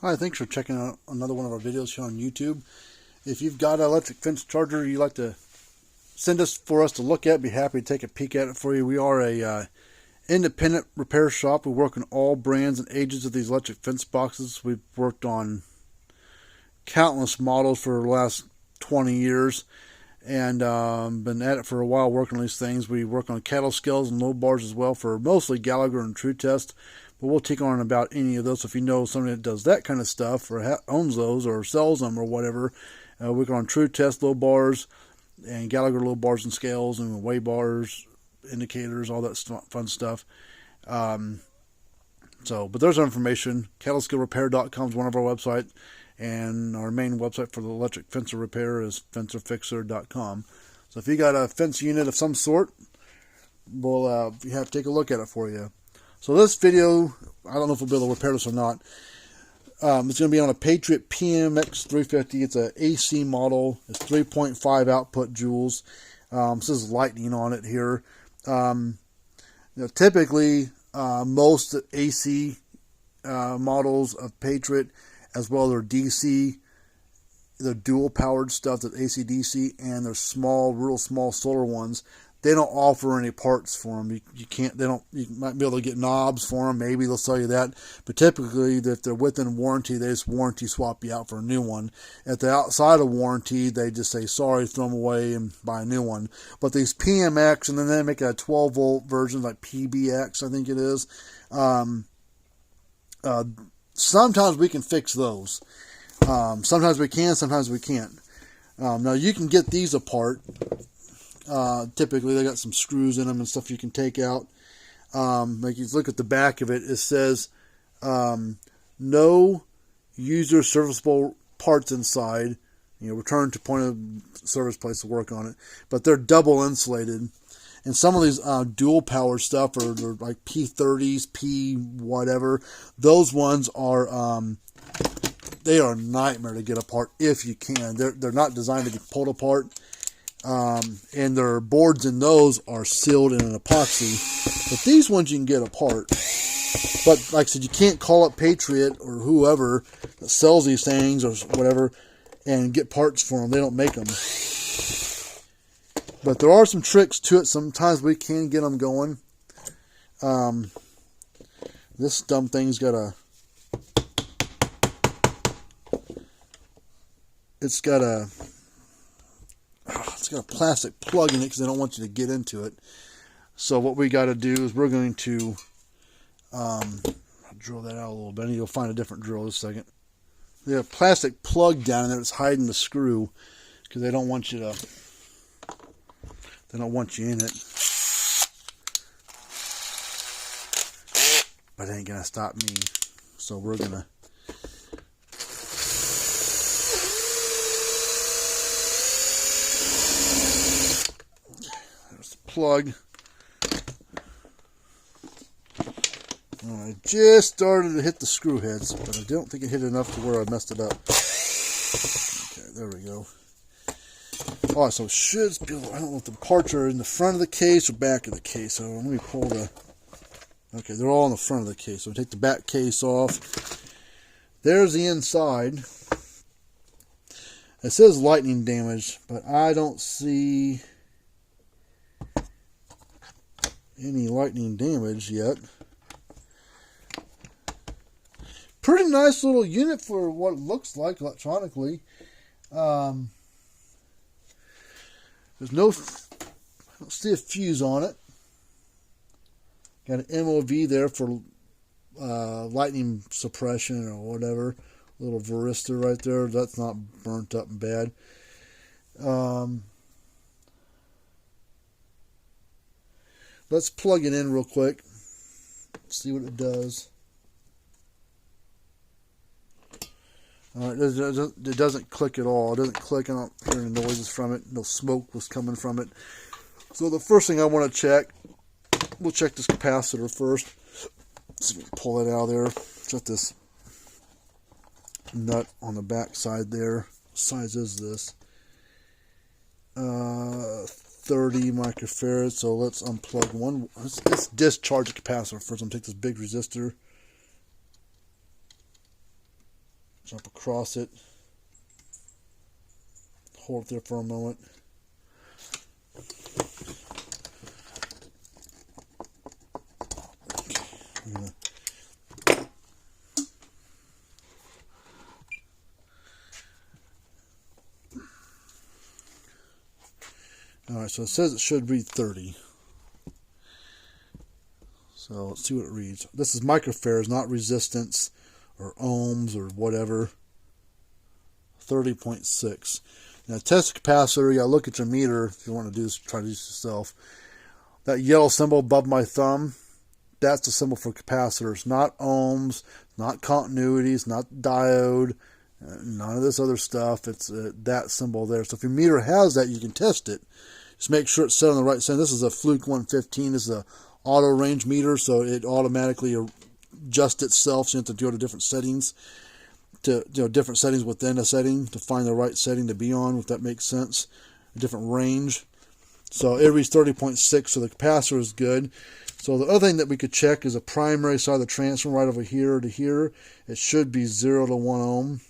Hi, thanks for checking out another one of our videos here on YouTube. If you've got an electric fence charger you'd like to send us for us to look at, be happy to take a peek at it for you. We are a independent repair shop. We work on all brands and ages of these electric fence boxes. We've worked on countless models for the last 20 years and been at it for a while working on these things. We work on cattle scales and low bars as well for mostly Gallagher and True Test. But we'll take on about any of those. So if you know somebody that does that kind of stuff or owns those or sells them or whatever, we work on True Test low bars and Gallagher low bars and scales and weigh bars, indicators, all that fun stuff. But there's our information. Cattlescalerepair.com is one of our websites, and our main website for the electric fencer repair is fencerfixer.com. So if you got a fence unit of some sort, we'll have to take a look at it for you. So this video, I don't know if we'll be able to repair this or not. It's going to be on a Patriot PMX350. It's an AC model. It's 3.5 output joules. This is lightning on it here. Typically, most AC models of Patriot, as well as their DC, the dual powered stuff, that's AC/DC, and their small, real small solar ones, they don't offer any parts for them. You can't. They don't. You might be able to get knobs for them. Maybe they'll sell you that. But typically, if they're within warranty, they just warranty swap you out for a new one. If they're outside of warranty, they just say sorry, throw them away, and buy a new one. But these PMX, and then they make a 12-volt version like PBX, I think it is. Sometimes we can fix those. Sometimes we can. Sometimes we can't. Now you can get these apart. Typically they got some screws in them and stuff you can take out. Like you look at the back of it, it says no user serviceable parts inside. Return to point of service place to work on it. But they're double insulated. And some of these dual power stuff are like P30s, P whatever. Those ones are they are a nightmare to get apart if you can. They're not designed to be pulled apart. And their boards in those are sealed in an epoxy. But these ones you can get apart. But like I said, you can't call up Patriot or whoever that sells these things or whatever and get parts for them. They don't make them. But there are some tricks to it. Sometimes we can get them going. This dumb thing's got a... It's got a plastic plug in it because they don't want you to get into it. So what we got to do is we're going to drill that out a little bit. You'll find a different drill in a second. They have a plastic plug down in there that's hiding the screw because they don't want you to. They don't want you in it. But it ain't gonna stop me. So we're gonna. Plug. I just started to hit the screw heads, but I don't think it hit enough to where I messed it up. Okay, there we go. Oh, so it should be, I don't know if the parts are in the front of the case or back of the case. So let me pull the. Okay, they're all in the front of the case. So take the back case off. There's the inside. It says lightning damage, but I don't see any lightning damage yet. Pretty nice little unit for what it looks like electronically. There's no, I don't see a fuse on it. Got an MOV there for lightning suppression or whatever. A little varistor right there. That's not burnt up and bad. Let's plug it in real quick. See what it does. Alright, it doesn't click at all. It doesn't click. I don't hear any noises from it. No smoke was coming from it. So the first thing I want to check, we'll check this capacitor first. See if we can pull it out of there. Got this nut on the back side there. What size is this? 30 microfarads. So let's unplug one. Let's discharge the capacitor first. I'm going to take this big resistor. Jump across it. Hold it there for a moment. Alright, so it says it should read 30. So let's see what it reads. This is microfarads, not resistance or ohms or whatever. 30.6. Now test the capacitor. You gotta look at your meter if you want to do this. Try to do this yourself. That yellow symbol above my thumb, that's the symbol for capacitors. Not ohms, not continuities, not diode, none of this other stuff. It's that symbol there. So if your meter has that, you can test it. Just make sure it's set on the right setting. This is a Fluke 115. This is a auto range meter, so it automatically adjusts itself. So you have to go to different settings, different settings within a setting to find the right setting to be on, if that makes sense. A different range. So it reads 30.6, so the capacitor is good. So the other thing that we could check is a primary side of the transformer right over here to here. It should be 0 to 1 ohm.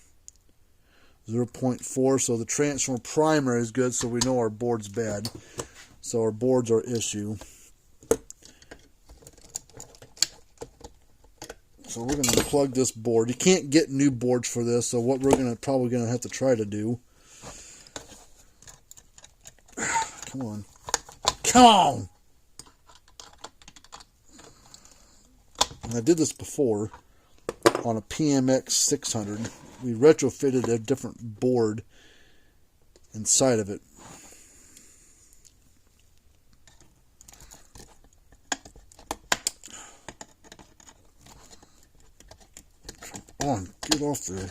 0.4, so the transformer primary is good, so we know our board's bad. So our board's our issue. So we're going to plug this board. You can't get new boards for this, so what we're probably going to have to try to do. Come on. Come on! And I did this before on a PMX350. We retrofitted a different board inside of it. Come on, get off there.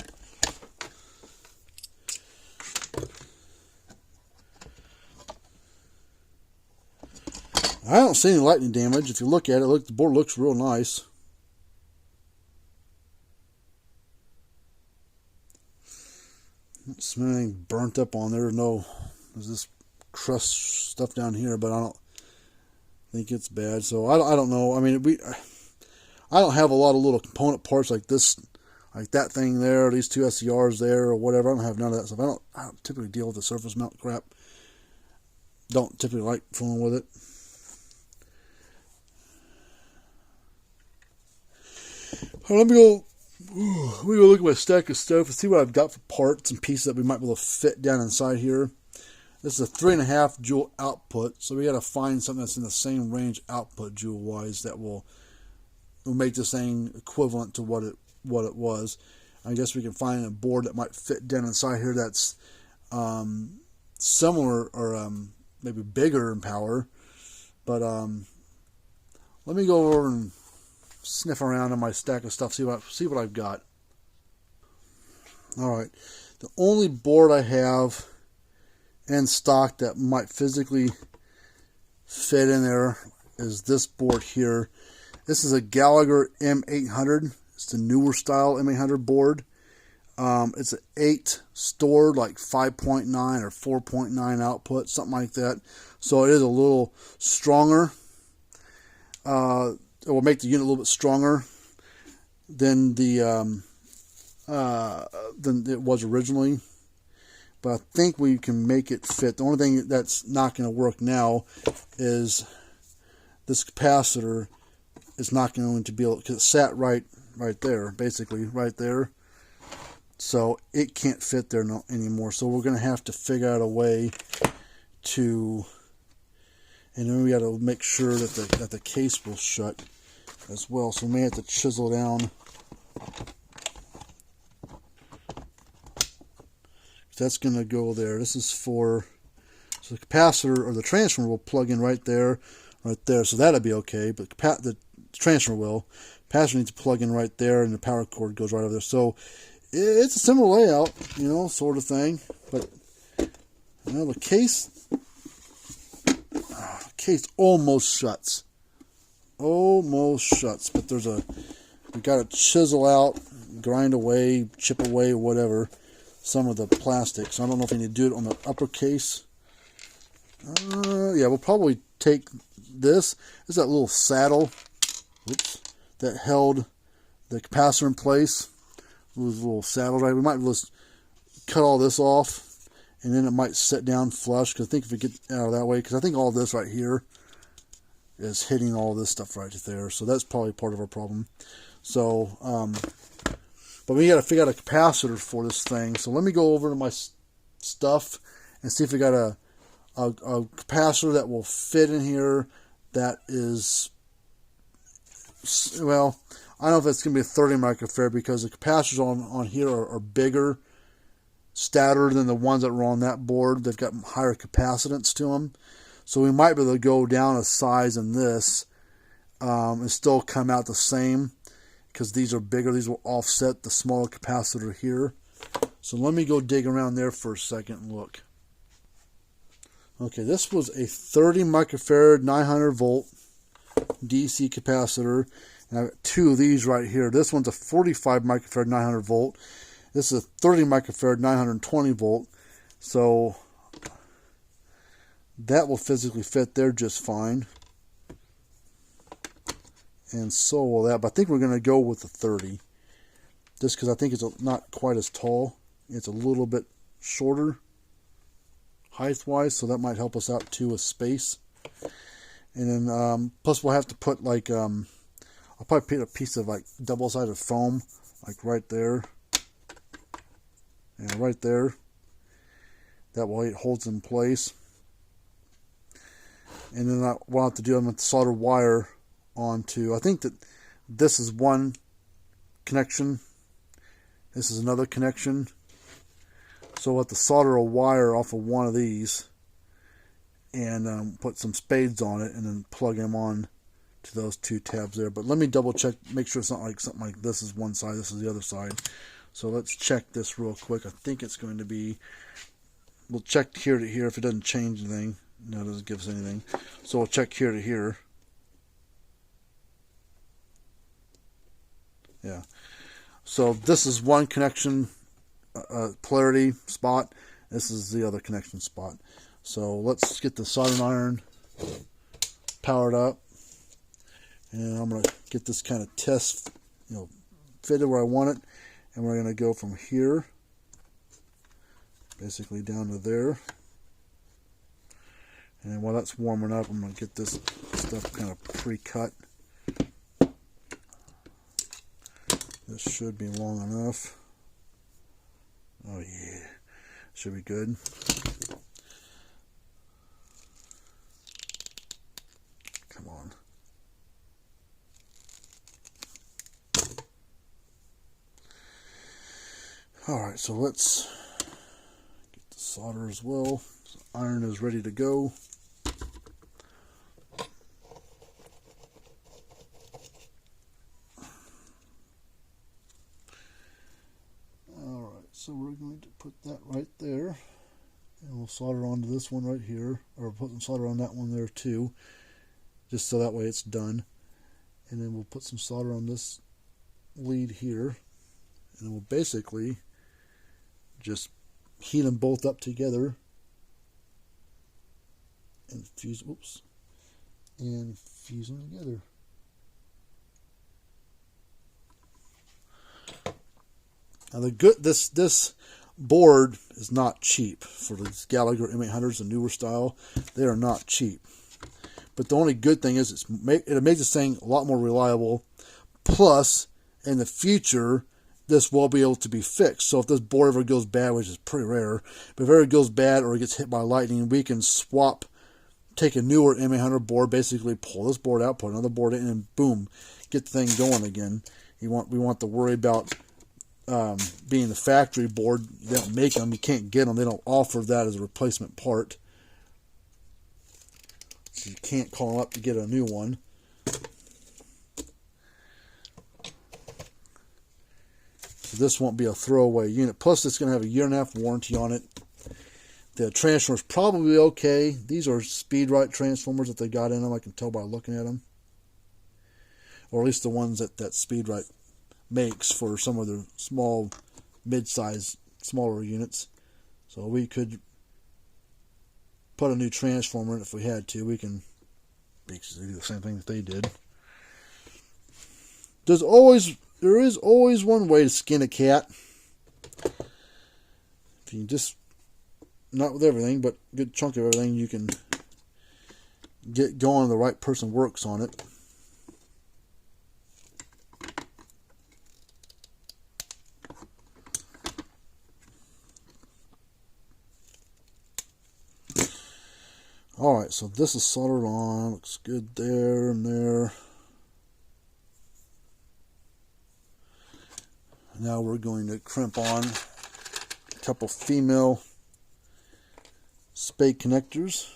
I don't see any lightning damage. If you look at it, look, the board looks real nice. Don't smell anything burnt up on there. No, there's this crust stuff down here, but I don't think it's bad. So I don't know. I mean, I don't have a lot of little component parts like this, like that thing there, these two SCRs there, or whatever. I don't have none of that stuff. I don't typically deal with the surface mount crap. Don't typically like fooling with it. All right, let me go look at my stack of stuff and see what I've got for parts and pieces that we might be able to fit down inside here. This is a 3.5 joule output, so we got to find something that's in the same range output joule wise that will make this thing equivalent to what it was. I guess we can find a board that might fit down inside here that's similar or maybe bigger in power. But let me go over and sniff around on my stack of stuff, see what I've got. Alright, the only board I have in stock that might physically fit in there is this board here. This is a Gallagher M800. It's the newer style M800 board. It's an 8 stored, like 5.9 or 4.9 output, something like that. So it is a little stronger. It will make the unit a little bit stronger than than it was originally. But I think we can make it fit. The only thing that's not going to work now is this capacitor is not going to be able, because it sat right there, basically right there. So it can't fit there anymore. So we're going to have to figure out a way to, and then we got to make sure that the case will shut as well. So we may have to chisel down. That's going to go there. This is for, so the capacitor or the transformer will plug in right there. So that'll be okay. But the transformer will. Capacitor needs to plug in right there, and the power cord goes right over there. So it's a similar layout, sort of thing. But the case almost shuts. Almost shuts. But we got to chisel out, grind away, chip away, whatever, some of the plastic. So I don't know if I need to do it on the upper case. Yeah, we'll probably take this. This is that little saddle, that held the capacitor in place. Those little saddles, right? We might just cut all this off, and then it might sit down flush. Because I think if we get out of that way, because I think all this right here is hitting all this stuff right there. So that's probably part of our problem. So, but we got to figure out a capacitor for this thing. So let me go over to my stuff and see if we got a capacitor that will fit in here. That is, well, I don't know if it's going to be a 30 microfarad because the capacitors on here are bigger, stouter than the ones that were on that board. They've got higher capacitance to them. So we might be able to go down a size in this and still come out the same because these are bigger. These will offset the smaller capacitor here. So let me go dig around there for a second and look. Okay, this was a 30 microfarad 900 volt DC capacitor. And I've got two of these right here. This one's a 45 microfarad 900 volt. This is a 30 microfarad 920 volt. So that will physically fit there just fine. And so will that. But I think we're going to go with the 30. Just because I think it's not quite as tall. It's a little bit shorter height-wise. So that might help us out too with space. And then plus we'll have to put like, I'll probably put a piece of like double-sided foam. Like right there. And right there. That way it holds in place. And then what I'll have to do, I'm going to solder wire onto, I think that this is one connection. This is another connection. So we'll have to solder a wire off of one of these and put some spades on it and then plug them on to those two tabs there. But let me double check, make sure it's not like something like this is one side, this is the other side. So let's check this real quick. I think it's going to be, we'll check here to here if it doesn't change anything. No, it doesn't give us anything. So we'll check here to here. Yeah. So this is one connection polarity spot. This is the other connection spot. So let's get the soldering iron powered up. And I'm going to get this kind of test, fitted where I want it. And we're going to go from here, basically down to there. And while that's warming up, I'm going to get this stuff kind of pre-cut. This should be long enough. Oh yeah, should be good. Come on. Alright, so let's get the solder as well. So iron is ready to go. So we're going to put that right there, and we'll solder onto this one right here, or put some solder on that one there too, just so that way it's done. And then we'll put some solder on this lead here, and we'll basically just heat them both up together and fuse, and fuse them together. Now this board is not cheap for these Gallagher M800s, the newer style. They are not cheap. But the only good thing is it makes this thing a lot more reliable. Plus, in the future, this will be able to be fixed. So if this board ever goes bad, which is pretty rare, but if it ever goes bad or it gets hit by lightning, we can swap, take a newer M800 board, basically pull this board out, put another board in, and boom, get the thing going again. We want to worry about being the factory board. They don't make them, you can't get them, they don't offer that as a replacement part, so you can't call them up to get a new one. So this won't be a throwaway unit. Plus it's going to have a 1.5 year warranty on it. The transformer's probably okay. These are SpeedRite transformers that they got in them, I can tell by looking at them, or at least the ones that SpeedRite makes for some of the small, mid-size, smaller units. So we could put a new transformer in if we had to. We can basically do the same thing that they did. There's always there is always one way to skin a cat. If you just, not with everything, but a good chunk of everything, you can get going. The right person works on it. Alright, so this is soldered on. Looks good there and there. Now we're going to crimp on a couple female spade connectors.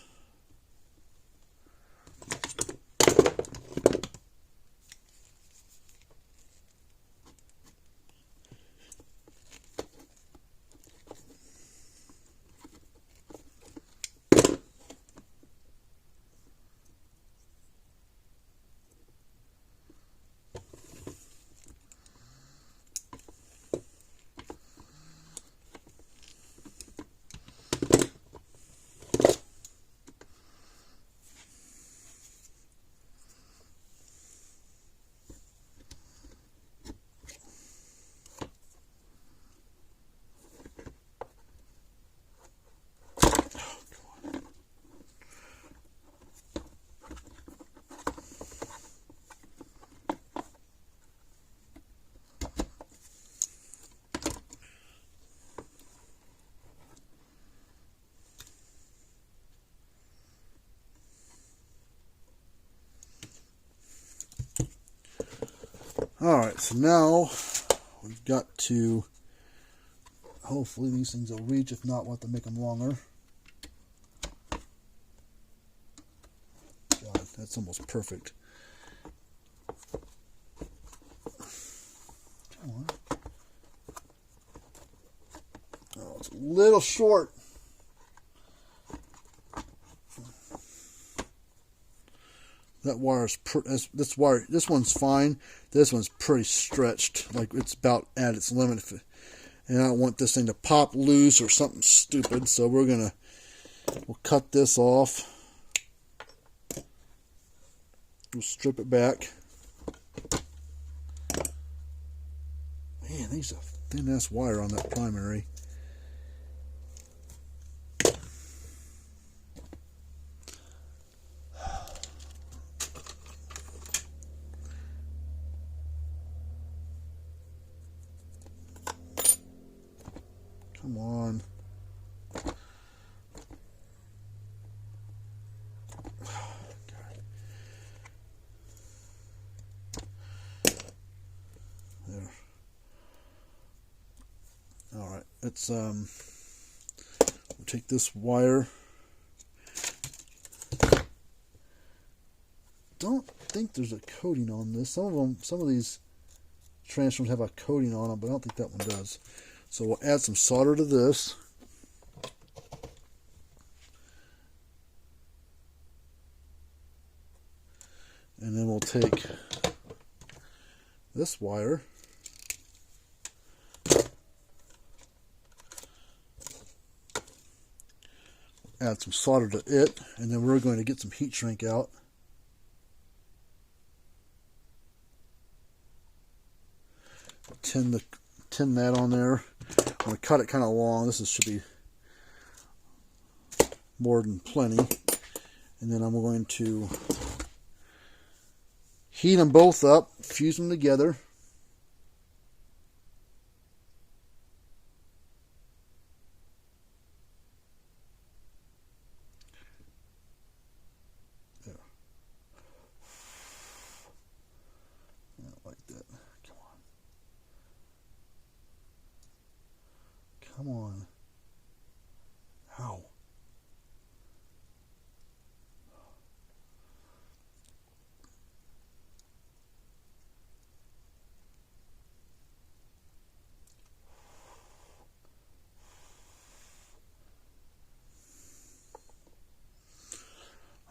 Alright, so now we've got to, hopefully these things will reach. If not, we'll have to make them longer. God, that's almost perfect. Come on. Oh, it's a little short. That wire's this one's fine. This one's pretty stretched, like it's about at its limit. And I don't want this thing to pop loose or something stupid, so we'll cut this off. We'll strip it back. Man, there's a thin ass wire on that primary. Come on. There. All right. Let's we'll take this wire. Don't think there's a coating on this. Some of these transformers have a coating on them, but I don't think that one does. So we'll add some solder to this. And then we'll take this wire, add some solder to it, and then we're going to get some heat shrink out. Tin that on there. I'm going to cut it kind of long. This should be more than plenty. And then I'm going to heat them both up, fuse them together. There. Not like that. Come on. Come on. Ow.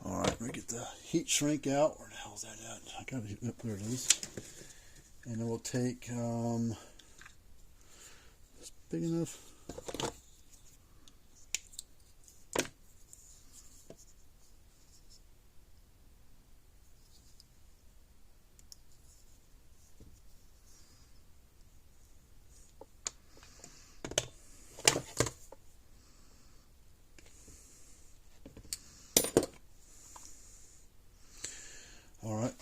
Alright, let me get the heat shrink out. Where the hell is that at? I gotta get up. There it is. And then we'll take it's big enough.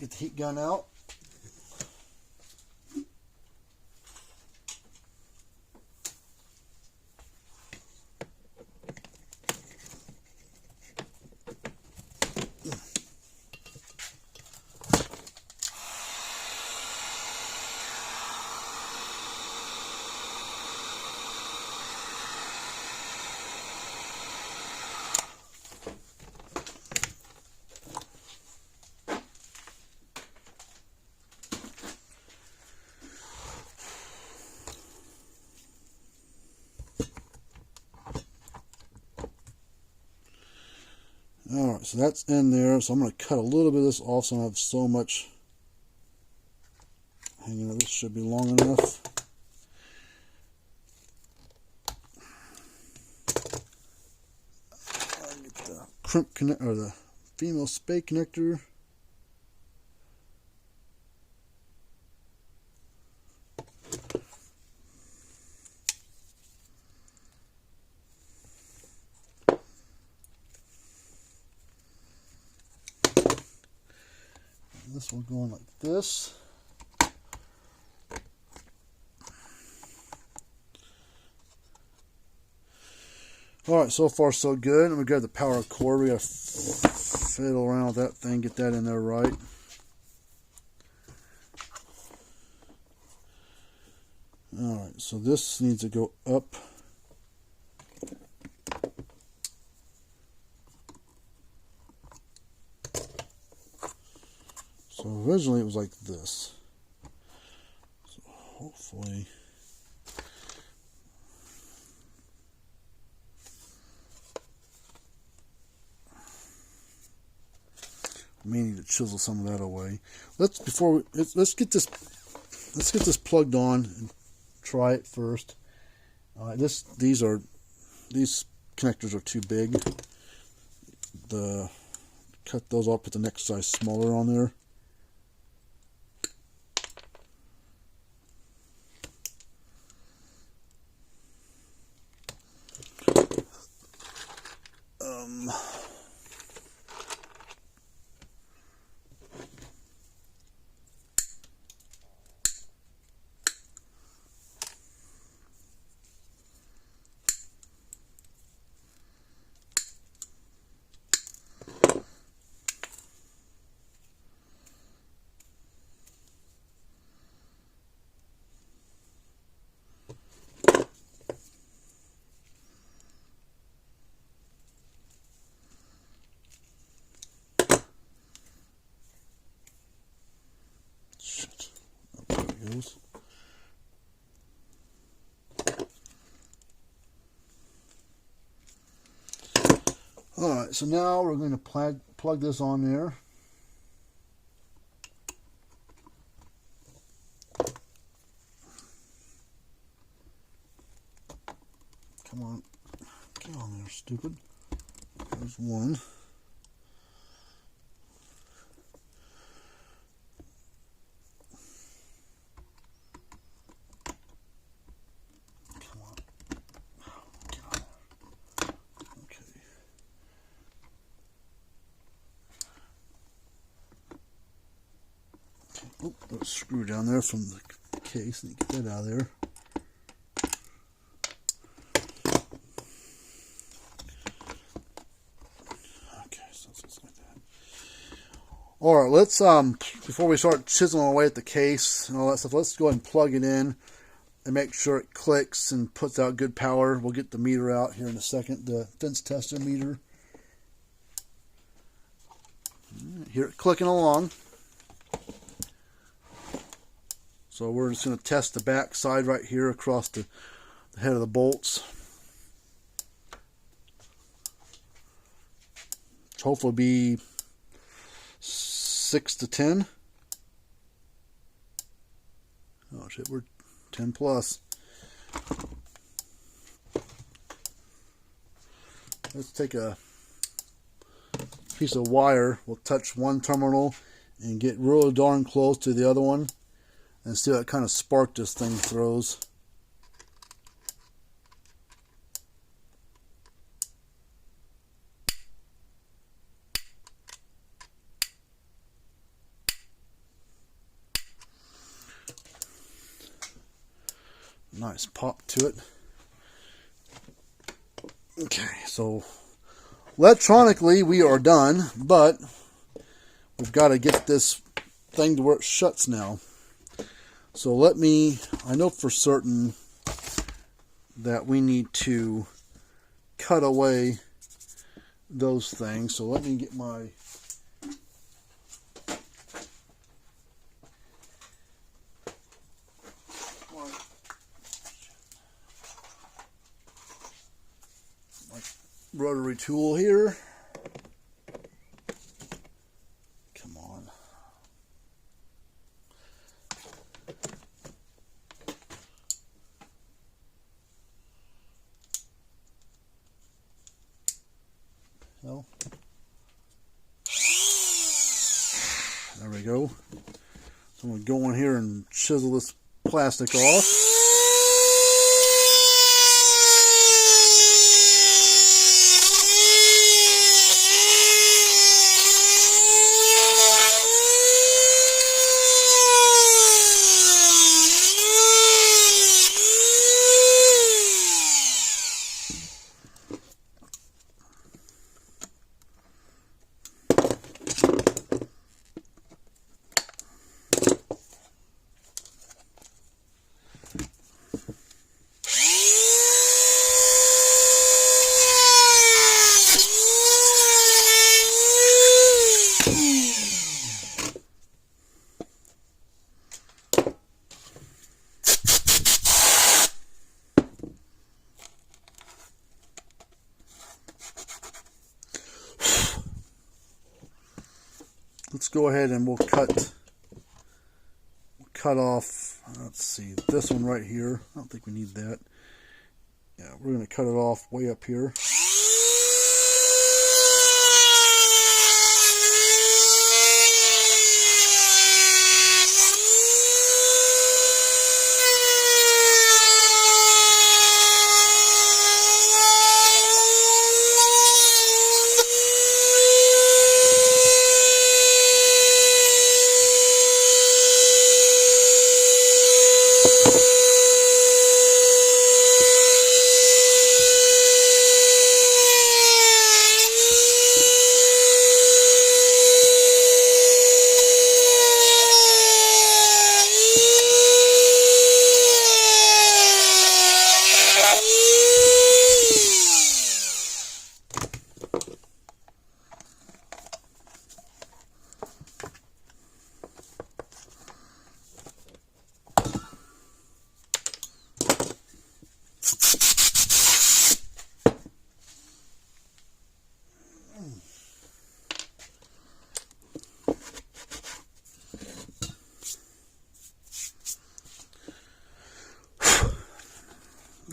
Get the heat gun out. Alright, so that's in there. So I'm going to cut a little bit of this off so I don't have so much hanging out. This should be long enough. I'll get the crimp connect or the female spade connector. This will go in like this. Alright, so far so good. I'm going to grab the power cord. We got to fiddle around with that thing, get that in there right. Alright, so this needs to go up. So originally it was like this. So hopefully I may need to chisel some of that away. Let's get this plugged on and try it first. These connectors are too big. Cut those off, put the next size smaller on there. Alright, so now we're going to plug this on there. Come on. Get on there, stupid. There's one. Oh, there's a screw down there from the case. Need to get that out of there. Okay, so it's like that. Alright, let's before we start chiseling away at the case and all that stuff, let's go ahead and plug it in and make sure it clicks and puts out good power. We'll get the meter out here in a second, the fence tester meter. Hear it clicking along. So we're just going to test the back side right here across the head of the bolts. Which hopefully be 6 to 10. Oh shit, we're 10 plus. Let's take a piece of wire. We'll touch one terminal and get really darn close to the other one. And see what kind of spark this thing throws. nice pop to it. Okay, so electronically we are done, but we've got to get this thing to where it shuts now. So I know for certain that we need to cut away those things. So let me get my rotary tool here. Come on. No. There we go. So I'm going to go in here and chisel this plastic off. Let's go ahead and we'll cut off, let's see, this one right here. I don't think we need that. Yeah, we're going to cut it off way up here.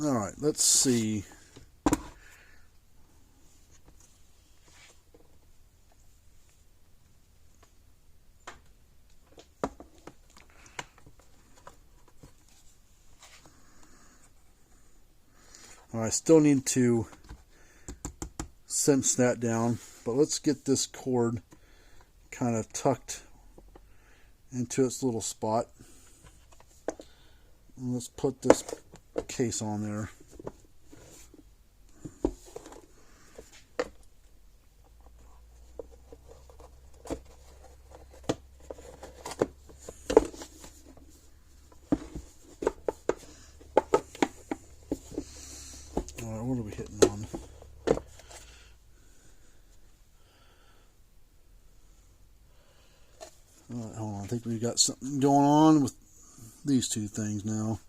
All right, let's see. All right, I still need to cinch that down, but let's get this cord kind of tucked into its little spot. And let's put this case on there. Alright, what are we hitting on? Alright, hold on. I think we've got something going on with these two things now.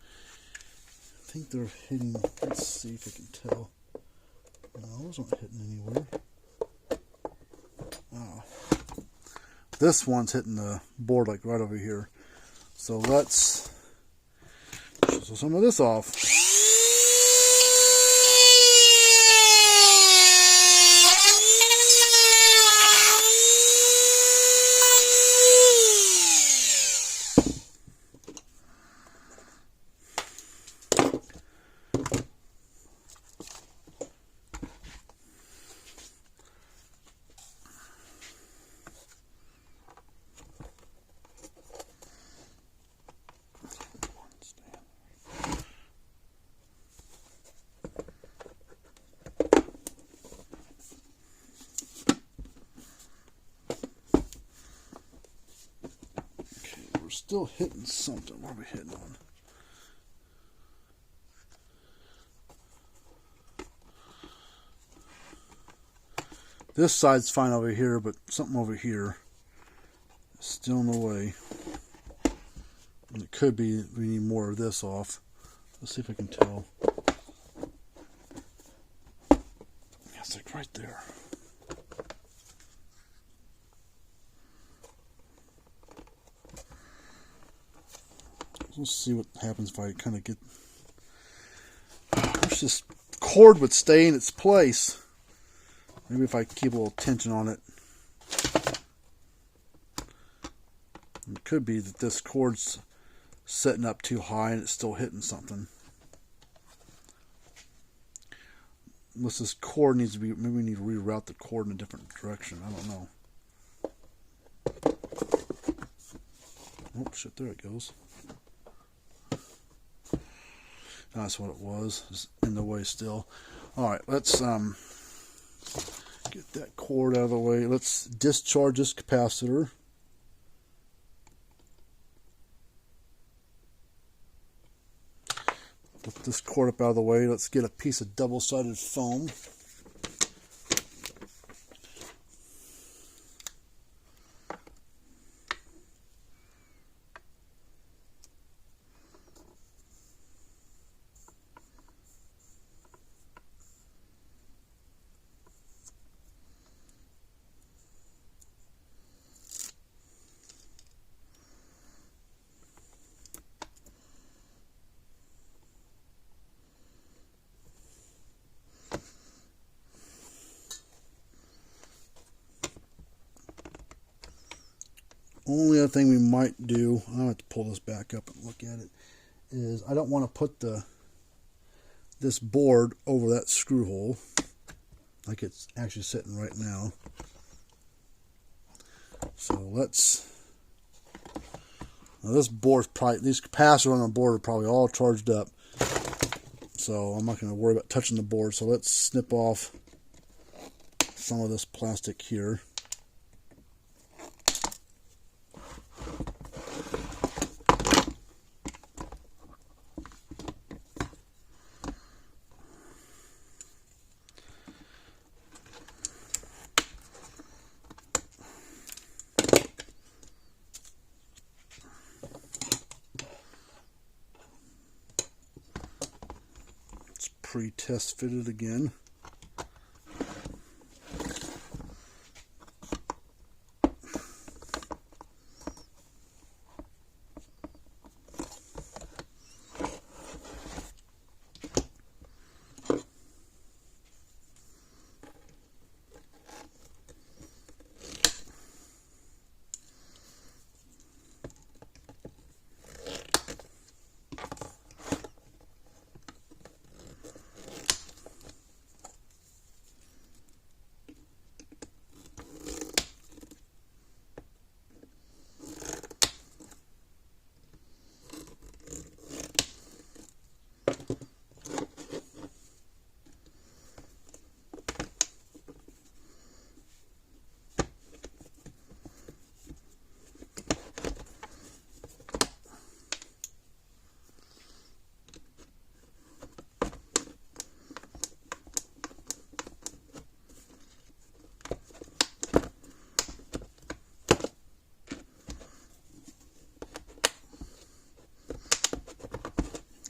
I think they're hitting, let's see if I can tell. No, those aren't hitting anywhere. Oh. This one's hitting the board like right over here. So let's chisel some of this off. still hitting something. What are we hitting on? This side's fine over here, but something over here is still in the way. And it could be we need more of this off. Let's see if I can tell. Yeah, it's like right there. Let's see what happens if I kind of get... I wish this cord would stay in its place. Maybe if I keep a little tension on it. It could be that this cord's setting up too high and it's still hitting something. Unless this cord needs to be... Maybe we need to reroute the cord in a different direction. I don't know. Oh, shit, there it goes. That's what it was. It's in the way still. Alright, let's get that cord out of the way. Let's discharge this capacitor. Lift this cord up out of the way. Let's get a piece of double-sided foam. Only other thing we might do, I'll have to pull this back up and look at it, is I don't want to put this board over that screw hole like it's actually sitting right now. So now this board's probably, these capacitors on the board are probably all charged up, so I'm not going to worry about touching the board. So let's snip off some of this plastic here. Pre-test fitted again.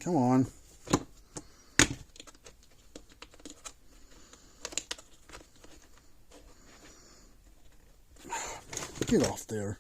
Come on. Get off there.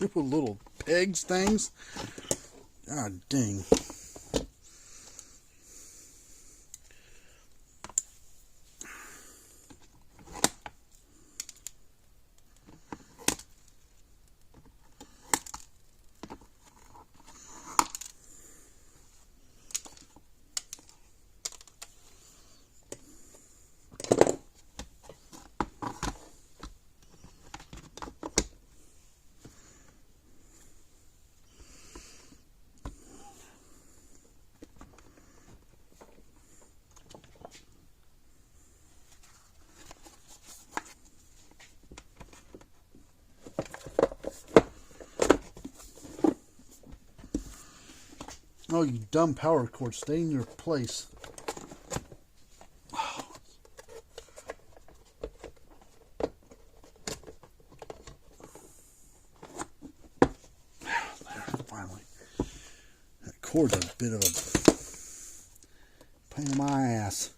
little pegs things. God dang. Oh, you dumb power cord. Stay in your place. There, finally. That cord's a bit of a pain in my ass.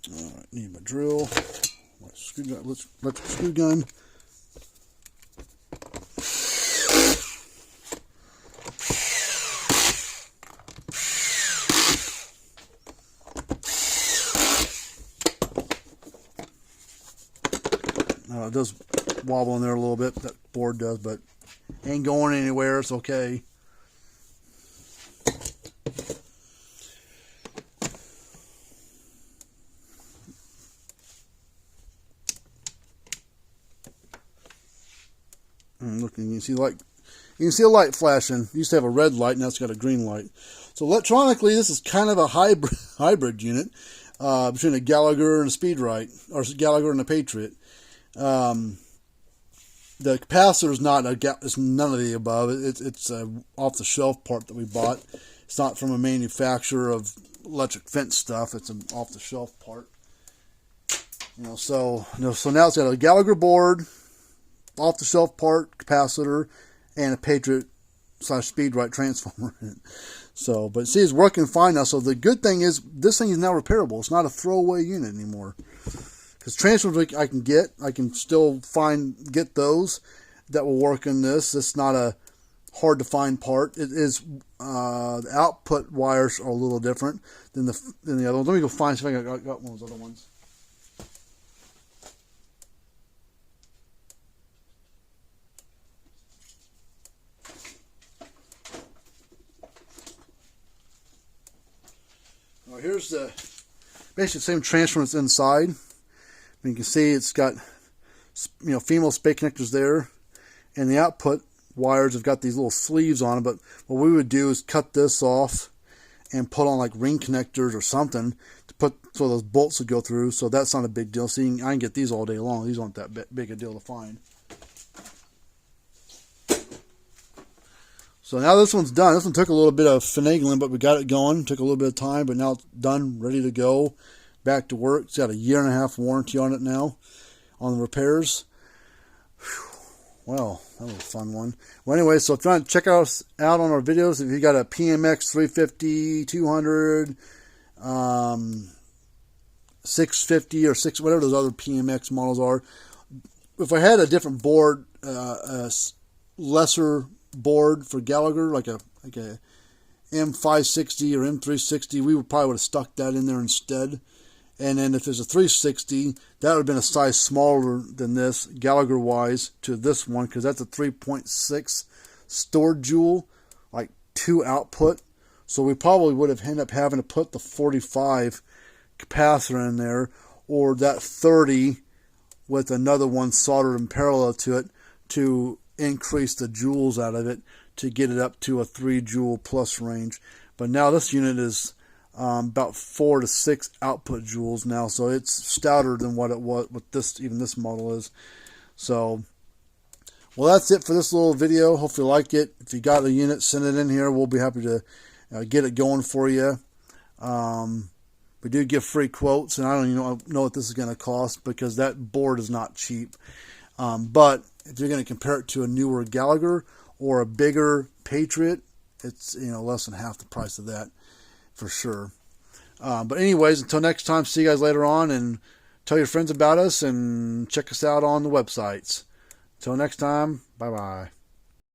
Alright, need my drill, my screw gun, electric screw gun. It does wobble in there a little bit, that board does, but ain't going anywhere, it's okay. Look, you can see a light flashing. It used to have a red light, now it's got a green light. So electronically, this is kind of a hybrid unit between a Gallagher and a Speedrite, or Gallagher and a Patriot. The capacitor is not it's none of the above. It's a off-the-shelf part that we bought. It's not from a manufacturer of electric fence stuff. It's an off-the-shelf part. So now it's got a Gallagher board, off-the-shelf part, capacitor, and a Patriot / Speedrite transformer in it. So, but see, it's working fine now. So the good thing is this thing is now repairable. It's not a throwaway unit anymore. Because transformers I can still get those that will work in this. It's not a hard to find part. It is the output wires are a little different than the other ones. Let me go find see if I got one of those other ones. Well, here's basically the same transformer that's inside. You can see it's got female spade connectors there, and the output wires have got these little sleeves on them. But what we would do is cut this off and put on like ring connectors or something to so those bolts would go through. So that's not a big deal. See, I can get these all day long. These aren't that big a deal to find. So now this one's done. This one took a little bit of finagling, but we got it going. Took a little bit of time, but now it's done, ready to go. Back to work. It's got a 1.5 year warranty on it now, on the repairs. Whew. Well, that was a fun one. Well, anyway, so if you want to check us out on our videos, if you got a PMX350, 200, 650, or 6, whatever those other PMX models are. If I had a different board, a lesser board for Gallagher, like a M560 or M360, we probably would have stuck that in there instead. And then if there's a 360, that would have been a size smaller than this, Gallagher-wise, to this one, because that's a 3.6 stored joule, like 2 output. So we probably would have ended up having to put the 45 capacitor in there, or that 30 with another one soldered in parallel to it to increase the joules out of it to get it up to a 3 joule plus range. But now this unit is about 4 to 6 output joules now, so it's stouter than what it was with this model is. So, well, that's it for this little video. Hope you like it. If you got a unit, send it in here. We'll be happy to get it going for you. We do give free quotes, and I don't even know what this is going to cost because that board is not cheap. But if you're going to compare it to a newer Gallagher or a bigger Patriot, it's less than half the price of that. for sure. But anyways, until next time, see you guys later on, and tell your friends about us and check us out on the websites. Until next time, bye-bye.